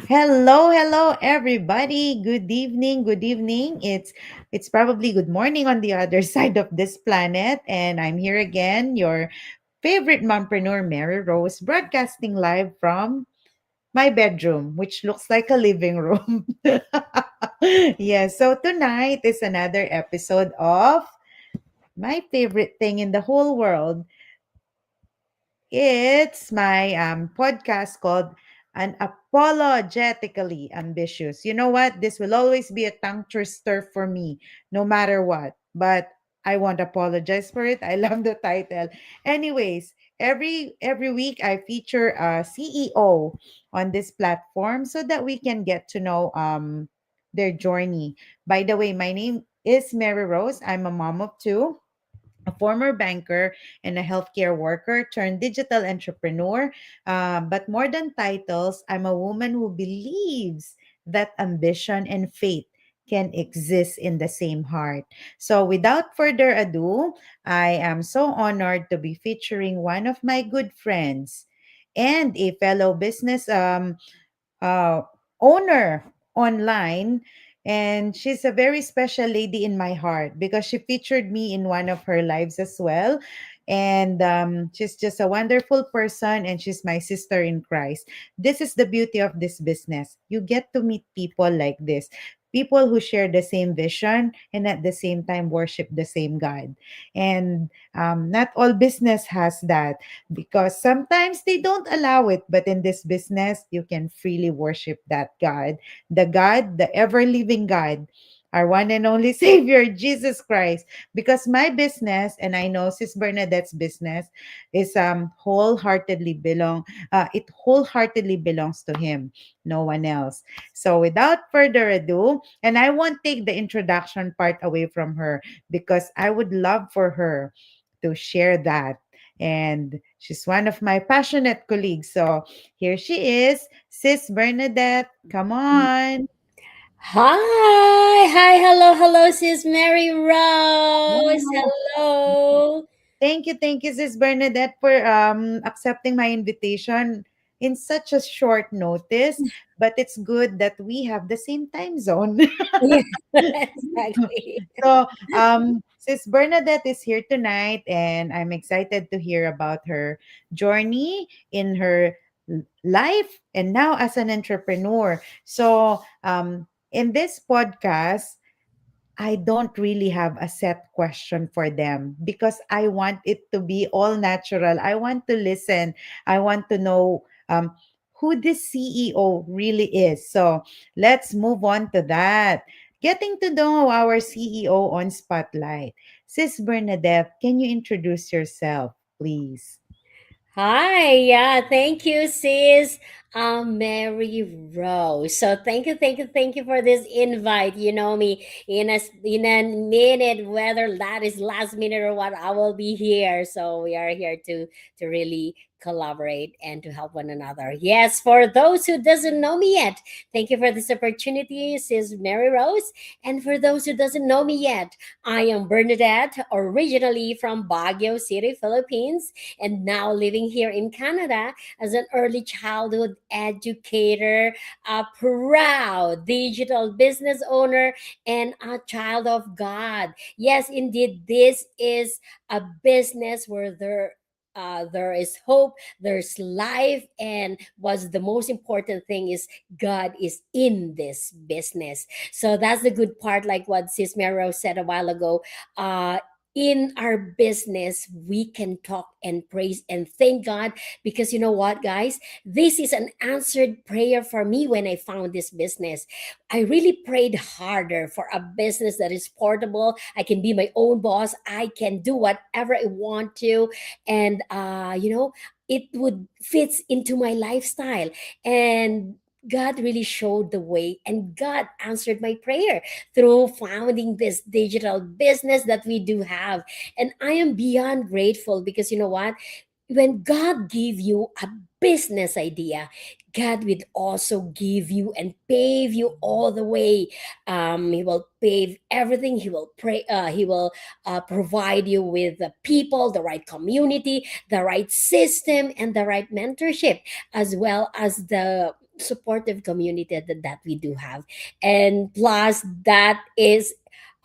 Hello, hello everybody. Good evening, good evening. It's probably good morning on the other side of this planet and I'm here again, your favorite mompreneur Mary Rose, broadcasting live from my bedroom, which looks like a living room. Yes, so tonight is another episode of my favorite thing in the whole world. It's my podcast called Unapologetically Ambitious. You know what? This will always be a tongue twister for me, no matter what. But I won't apologize for it. I love the title. Anyways, every week I feature a CEO on this platform so that we can get to know their journey. By the way, my name is Mary Rose. I'm a mom of two, a former banker and a healthcare worker turned digital entrepreneur. But more than titles, I'm a woman who believes that ambition and faith can exist in the same heart. So, without further ado, I am so honored to be featuring one of my good friends and a fellow business uh, owner online. And she's a very special lady in my heart because she featured me in one of her lives as well. And she's just a wonderful person, and she's my sister in Christ. This is the beauty of this business. You get to meet people like this, people who share the same vision and at the same time worship the same God. And not all business has that because sometimes they don't allow it. But in this business, you can freely worship that God, the ever living God, our one and only Savior, Jesus Christ. Because my business, and I know Sis Bernadette's business, is it wholeheartedly belongs to Him, no one else. So without further ado, and I won't take the introduction part away from her because I would love for her to share that. And she's one of my passionate colleagues. So here she is, Sis Bernadette. Come on. Hello, sis Mary Rose. Wow. Hello. Thank you, Sis Bernadette, for accepting my invitation in such a short notice. But it's good that we have the same time zone. Yeah, exactly. So, Sis Bernadette is here tonight, and I'm excited to hear about her journey in her life and now as an entrepreneur. So, in this podcast, I don't really have a set question for them because I want it to be all natural. I want to listen. I want to know who this CEO really is. So let's move on to that. Getting to know our CEO on Spotlight. Sis Bernadette, can you introduce yourself, please? Thank you, sis. Mary Rose. So thank you for this invite. You know me, in a minute, whether that is last minute or what, I will be here. So we are here to really collaborate and to help one another. Yes, for those who doesn't know me yet, thank you for this opportunity, sis Mary Rose. And for those who doesn't know me yet, I am Bernadette, originally from Baguio City, Philippines, and now living here in Canada as an early childhood educator, a proud digital business owner, and a child of God. Yes, indeed, this is a business where there is hope, there's life, and what's the most important thing is God is in this business. So that's the good part, like what Sis Mero said a while ago. In our business, we can talk and praise and thank God, because you know what, guys, this is an answered prayer for me. When I found this business, I really prayed harder for a business that is portable. I can be my own boss, I can do whatever I want to, and it would fits into my lifestyle. And God really showed the way, and God answered my prayer through founding this digital business that we do have. And I am beyond grateful, because you know what? When God give you a business idea, God will also give you and pave you all the way. He will pave everything. He will pray. He will provide you with the people, the right community, the right system, and the right mentorship, as well as supportive community that we do have. And plus, that is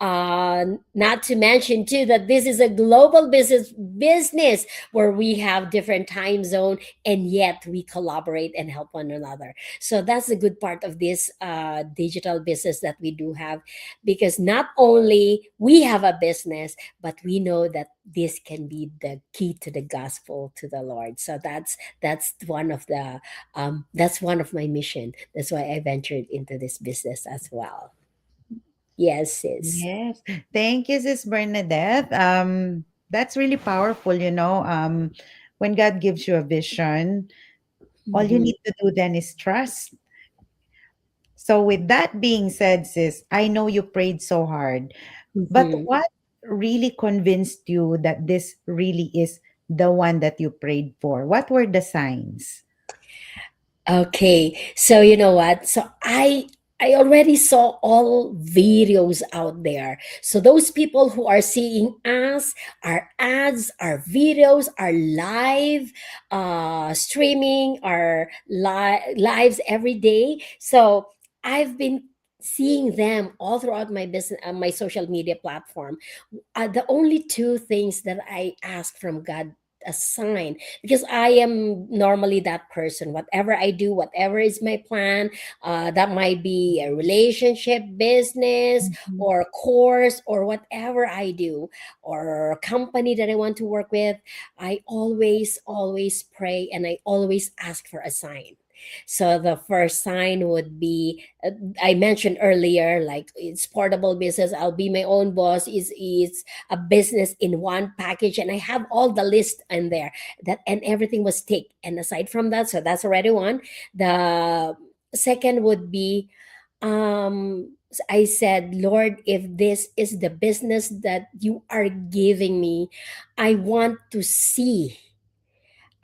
not to mention too that this is a global business where we have different time zone, and yet we collaborate and help one another. So that's the good part of this digital business that we do have, because not only we have a business, but we know that this can be the key to the gospel to the Lord. So that's one of my mission. That's why I ventured into this business as well. Yes, sis. Yes. Thank you, Sis Bernadette. That's really powerful, when God gives you a vision, all you Mhm. need to do then is trust. So with that being said, sis, I know you prayed so hard, but Mhm. what really convinced you that this really is the one that you prayed for? What were the signs? Okay, so you know what? So I already saw all videos out there. So those people who are seeing us, our ads, our videos, our live streaming, our lives every day. So I've been seeing them all throughout my business, my social media platform. The only two things that I ask from God, a sign, because I am normally that person. Whatever I do, whatever is my plan, that might be a relationship, business, Mhm. or course, or whatever I do, or a company that I want to work with, I always pray and I always ask for a sign. So the first sign would be, I mentioned earlier, like it's portable business. I'll be my own boss. Is a business in one package, and I have all the list in there, that and everything was ticked. And aside from that, so that's already one. The second would be, I said, Lord, if this is the business that you are giving me, I want to see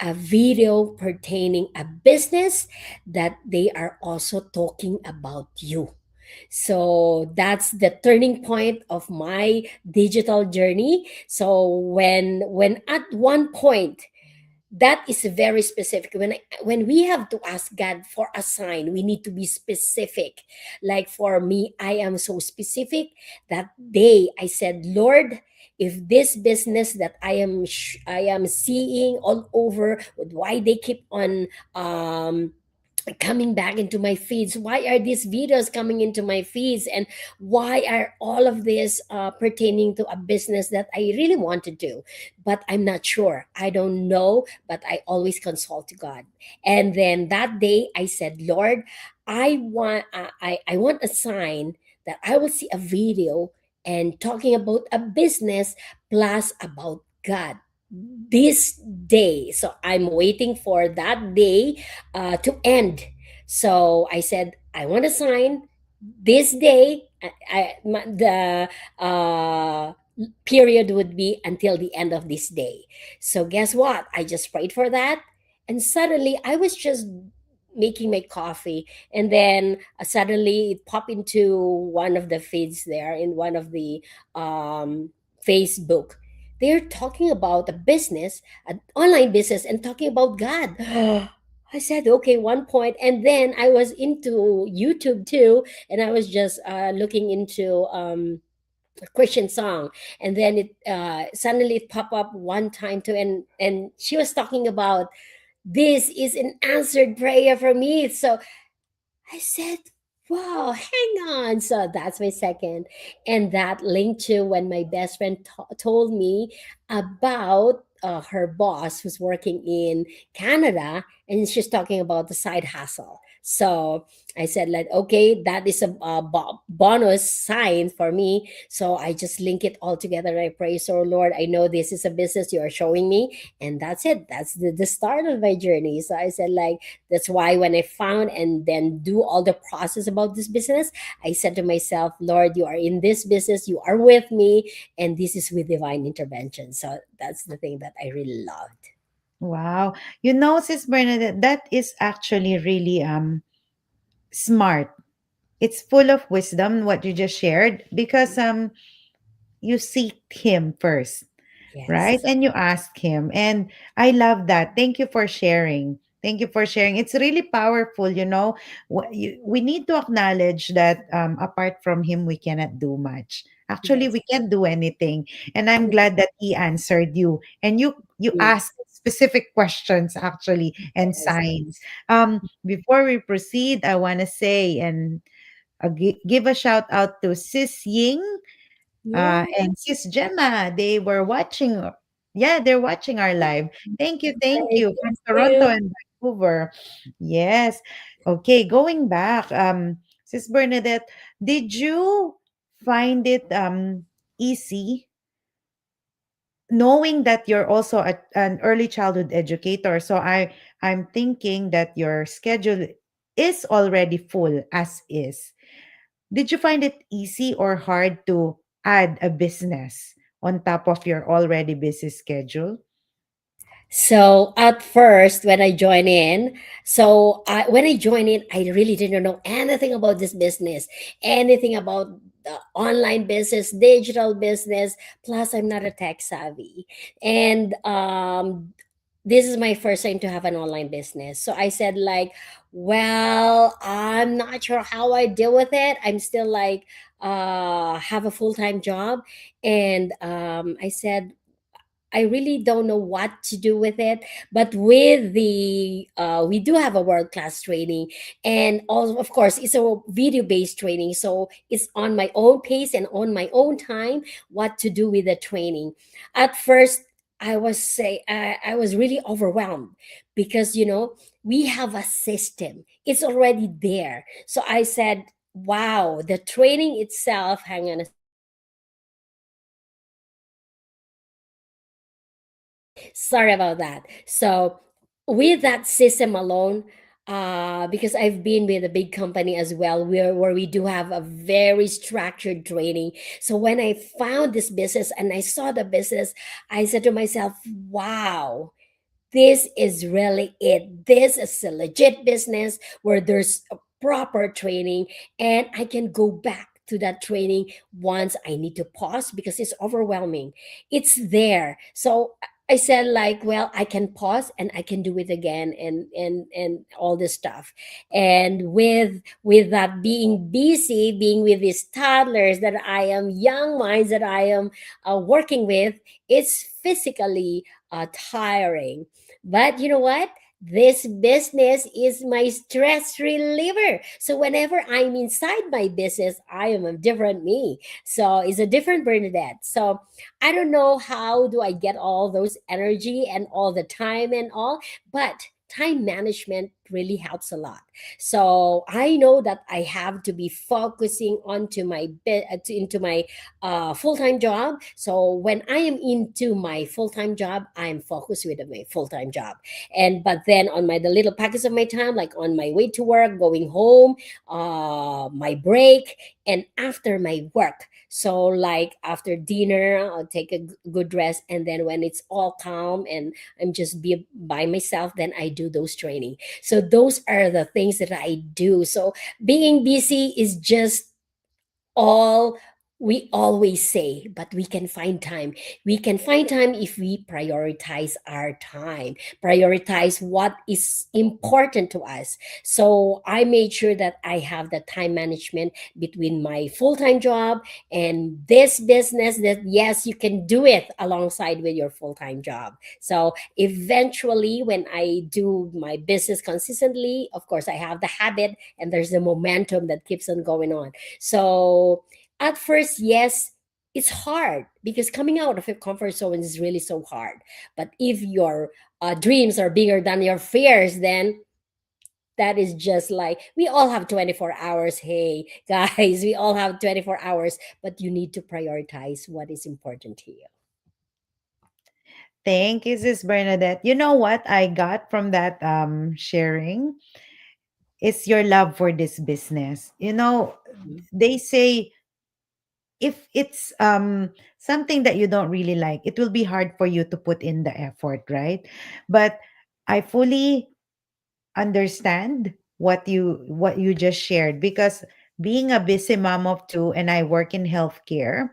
a video pertaining a business that they are also talking about you. So that's the turning point of my digital journey. So when at one point, that is very specific. When we have to ask God for a sign, we need to be specific. Like for me, I am so specific. That day I said, Lord, if this business that I am seeing all over, with why they keep on coming back into my feeds, why are these videos coming into my feeds, and why are all of this pertaining to a business that I really want to do, but I'm not sure, I don't know, but I always consult to God. And then that day I said, Lord, I want a sign that I will see a video and talking about a business plus about God this day. So I'm waiting for that day to end. So I said, I want a sign this day. The period would be until the end of this day. So guess what? I just prayed for that, and suddenly I was just making my coffee, and then suddenly it popped into one of the feeds there in one of the Facebook. They're talking about a business, an online business, and talking about God. I said, okay, one point. And then I was into YouTube too. And I was just looking into a Christian song. And then it suddenly it popped up one time too. And she was talking about, this is an answered prayer for me. So I said, wow, hang on. So that's my second. And that linked to when my best friend told me about her boss who's working in Canada, and she's talking about the side hustle. So I said, like, okay, that is a, bonus sign for me. So I just link it all together. I pray, so Lord, I know this is a business you are showing me. And that's it. That's the start of my journey. So I said, like, that's why when I found and then do all the process about this business, I said to myself, Lord, you are in this business, you are with me, and this is with divine intervention. So that's the thing that I really loved. Wow. Sis Bernadette, that is actually really smart. It's full of wisdom what you just shared because you seek him first, right? Yes. And you ask him. And I love that. Thank you for sharing. Thank you for sharing. It's really powerful, we need to acknowledge that apart from him, we cannot do much. Actually, Yes. we can't do anything. And I'm glad that he answered you. And you Mm, asked specific questions actually and yes. signs. Before we proceed, I want to say and give a shout out to Sis Ying and Yes. Sis Gemma. They were watching. Yeah, they're watching our live. Thank Thank you from Toronto you. and Vancouver. Yes. Okay, going back. Sis Bernadette, did you find it easy knowing that you're also an early childhood educator? So I'm thinking that your schedule is already full as is. Did you find it easy or hard to add a business on top of your already busy schedule? So at first, when I joined in, when I joined in, I really didn't know anything about this business, anything about the online business, digital business. Plus, I'm not a tech savvy, and this is my first time to have an online business. So I said like, well, I'm not sure how I deal with it. I'm still like have a full time job, and I said I really don't know what to do with it. But with the, we do have a world class training, and also, of course, it's a video based training. So it's on my own pace and on my own time what to do with the training. At first, I was really overwhelmed because we have a system. It's already there. So I said, wow, the training itself. Hang on a Sorry about that. So with that system alone, because I've been with a big company as well, where we do have a very structured training. So when I found this business and I saw the business, I said to myself, wow, this is really it. This is a legit business where there's a proper training, and I can go back to that training once I need to pause because it's overwhelming. It's there. So I said like, well, I can pause and I can do it again, and all this stuff. And with that, being busy, being with these toddlers that I am, young minds that I am working with, it's physically tiring. But you know what? This business is my stress reliever. So whenever I'm inside my business, I am a different me. So it's a different Bernadette. So I don't know how do I get all those energy and all the time and all, but time management really helps a lot. So I know that I have to be focusing onto my into my full-time job. So when I am into my full-time job, I'm focused with my full-time job. And but then on my the little pockets of my time, like on my way to work, going home, my break, and after my work. So like after dinner, I'll take a good rest, and then when it's all calm and I'm just be by myself, then I do those training. So those are the things that I do. So being busy is just all we always say, but we can find time. We can find time if we prioritize our time, prioritize what is important to us. So I made sure that I have the time management between my full-time job and this business, that yes, you can do it alongside with your full-time job. So eventually when I do my business consistently, of course I have the habit, and there's the momentum that keeps on going on. So at first, yes, it's hard because coming out of your comfort zone is really so hard. But if your dreams are bigger than your fears, then that is just like we all have 24 hours. Hey, guys, we all have 24 hours, but you need to prioritize what is important to you. Thank you, Sis Bernadette. You know what I got from that sharing is your love for this business. Mhm. They say if it's something that you don't really like, it will be hard for you to put in the effort, right? But I fully understand what you just shared, because being a busy mom of two, and I work in healthcare,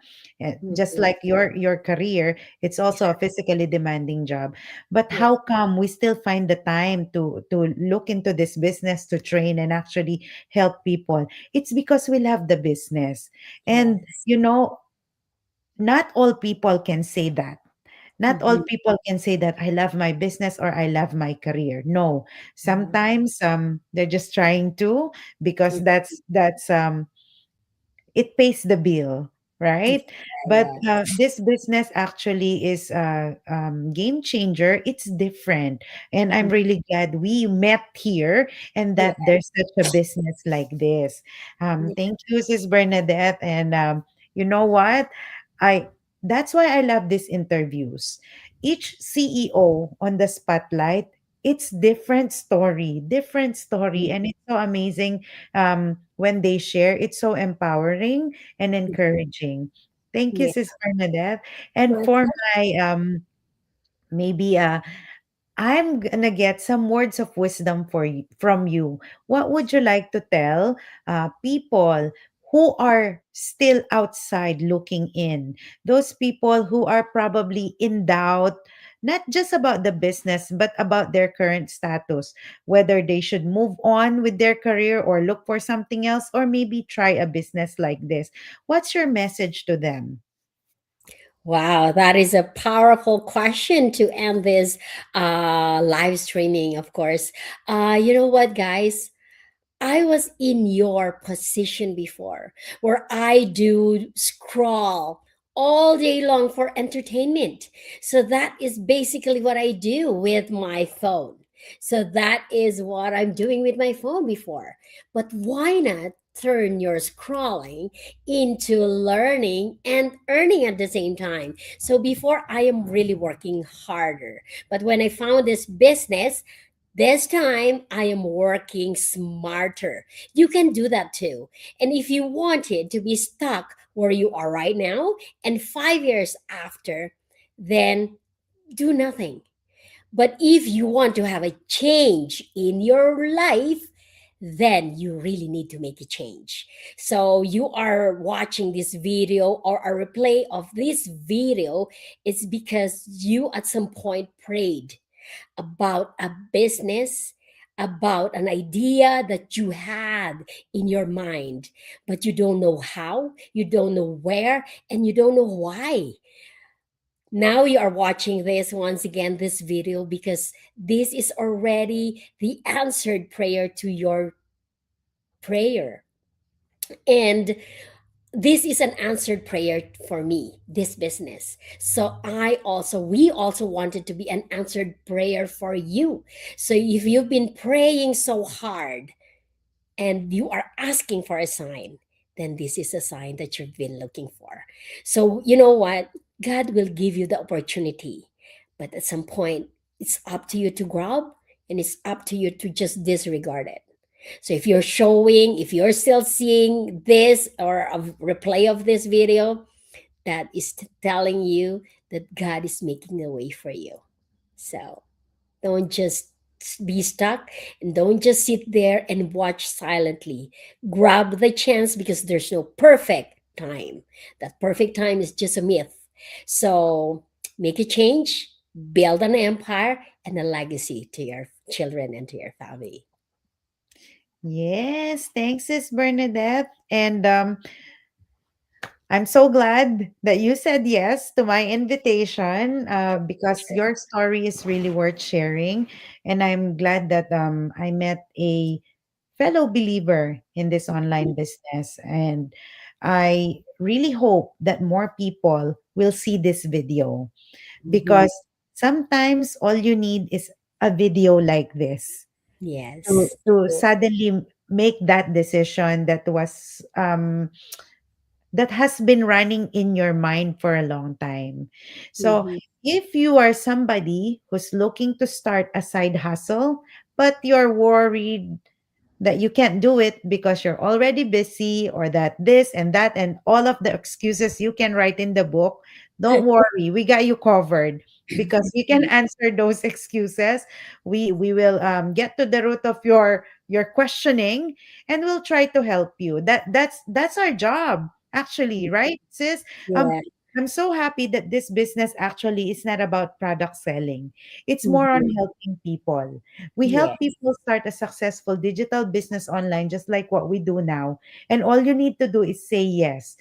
just Mhm. like your career, it's also a physically demanding job. But Yeah. how come we still find the time to look into this business, to train and actually help people? It's because we love the business. And Yes. not all people can say that. Not all Mhm. people can say that I love my business or I love my career. No. Mhm. Sometimes they're just trying to, because Mhm. that's it pays the bill, Yeah. right? But Yeah. this business actually is a game changer. It's different, and I'm really glad we met here, and Yeah. that there's such a business like this. Yeah. Thank you, Sis Bernadette, and you know what? I That's why I love these interviews. Each CEO on the spotlight, it's different story, and it's so amazing when they share. It's so empowering and encouraging. Thank you, Yeah. Sis Bernadette. And My for pleasure. my maybe I'm gonna get some words of wisdom from you. What would you like to tell people who are still outside looking in? Those people who are probably in doubt, not just about the business, but about their current status, whether they should move on with their career or look for something else, or maybe try a business like this. What's your message to them? Wow, that is a powerful question to end this live streaming, of course. You know what, guys? I was in your position before, where I do scroll all day long for entertainment. So that is basically what I do with my phone. So that is what I'm doing with my phone before. But why not turn your scrolling into learning and earning at the same time? So before, I am really working harder. But when I found this business, this time I am working smarter. You can do that too. And if you wanted to be stuck where you are right now and 5 years after, then do nothing. But if you want to have a change in your life, then you really need to make a change. So you are watching this video or a replay of this video, it's because you at some point prayed about a business, about an idea that you had in your mind, but you don't know how, you don't know where, and you don't know why. Now you are watching this once again, this video, because this is already the answered prayer to your prayer. And this is an answered prayer for me, this business. So we also wanted to be an answered prayer for you. So if you've been praying so hard and you are asking for a sign, then this is a sign that you've been looking for. So you know what? God will give you the opportunity. But at some point, it's up to you to grab, and it's up to you to just disregard it. So if you're still seeing this or a replay of this video, that is telling you that God is making a way for you. So don't just be stuck, and don't just sit there and watch silently. Grab the chance, because there's no perfect time. That perfect time is just a myth. So make a change, build an empire and a legacy to your children and to your family. Yes, thanks, Sis Bernadette. And I'm so glad that you said yes to my invitation, because your story is really worth sharing. And I'm glad that I met a fellow believer in this online business. And I really hope that more people will see this video, Mhm. because sometimes all you need is a video like this Yes. to suddenly make that decision that has been running in your mind for a long time. So, Mhm. if you are somebody who's looking to start a side hustle, but you're worried that you can't do it because you're already busy, or that this and that and all of the excuses you can write in the book, don't worry, we got you covered, because you can answer those excuses. We will get to the root of your you're questioning, and we'll try to help you. That's our job, actually, right, sis? Um, Yeah. I'm so happy that this business actually is not about product selling. It's more on Mhm. helping people. We help Yes. people start a successful digital business online, just like what we do now. And all you need to do is say yes.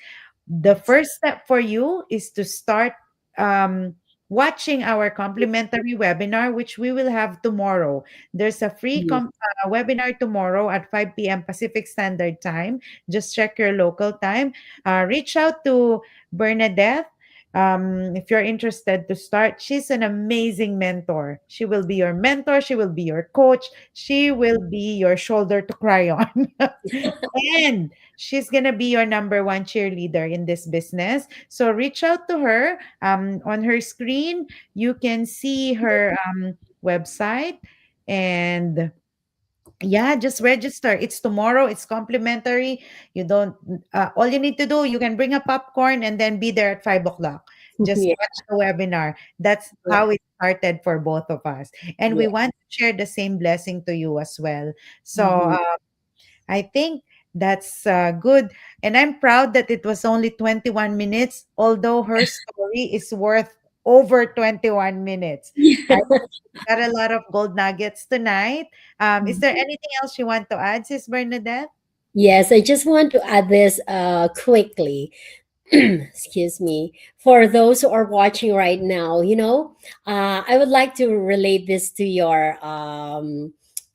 The first step for you is to start um, watching our complimentary webinar, which we will have tomorrow. There's a free Mhm. webinar tomorrow at 5 p.m. Pacific Standard Time. Just check your local time. Reach out to Bernadette. If you're interested to start, she's an amazing mentor. She will be your mentor. She will be your coach. She will be your shoulder to cry on. And she's gonna be your number one cheerleader in this business. So reach out to her. On her screen, you can see her website, and yeah, just register. It's tomorrow. It's complimentary. You don't. All you need to do, you can bring a popcorn and then be there at 5 o'clock. Just Yeah. watch the webinar. That's how it started for both of us, and we Yeah. want to share the same blessing to you as well. So Mhm. I think that's good. And I'm proud that it was only 21 minutes, although her story is worth over 21 minutes. I got a lot of gold nuggets tonight. Is there anything else you want to add, Sis Bernadette? Yes, I just want to add this quickly. Excuse me. For those who are watching right now, I would like to relate this to your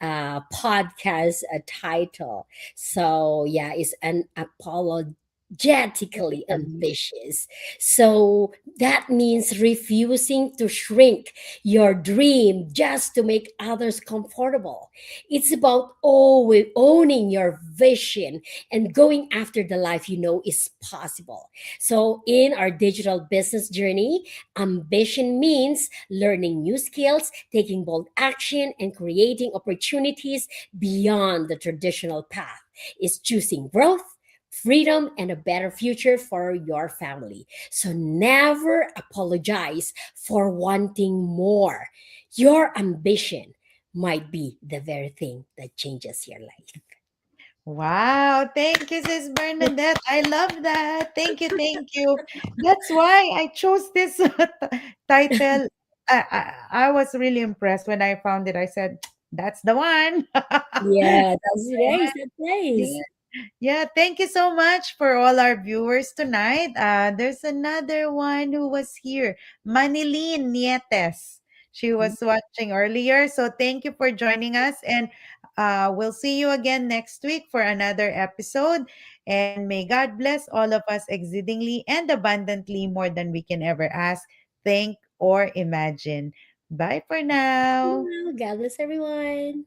podcast title. So, yeah, it's an apologetically Basically. ambitious. So, that means refusing to shrink your dream just to make others comfortable. It's about always owning your vision and going after the life you know is possible. So, in our digital business journey, ambition means learning new skills, taking bold action, and creating opportunities beyond the traditional path. It's choosing growth, freedom, and a better future for your family. So, never apologize for wanting more. Your ambition might be the very thing that changes your life. Wow, thank you, Sis Bernadette. I love that. Thank you, thank you. That's why I chose this title. I was really impressed when I found it. I said, that's the one. Yeah, that's nice. That's nice. Yeah, thank you so much for all our viewers tonight. There's another one who was here, Manilyn Nietes. She was watching earlier. So thank you for joining us. And we'll see you again next week for another episode. And may God bless all of us exceedingly and abundantly more than we can ever ask, think, or imagine. Bye for now. God bless everyone.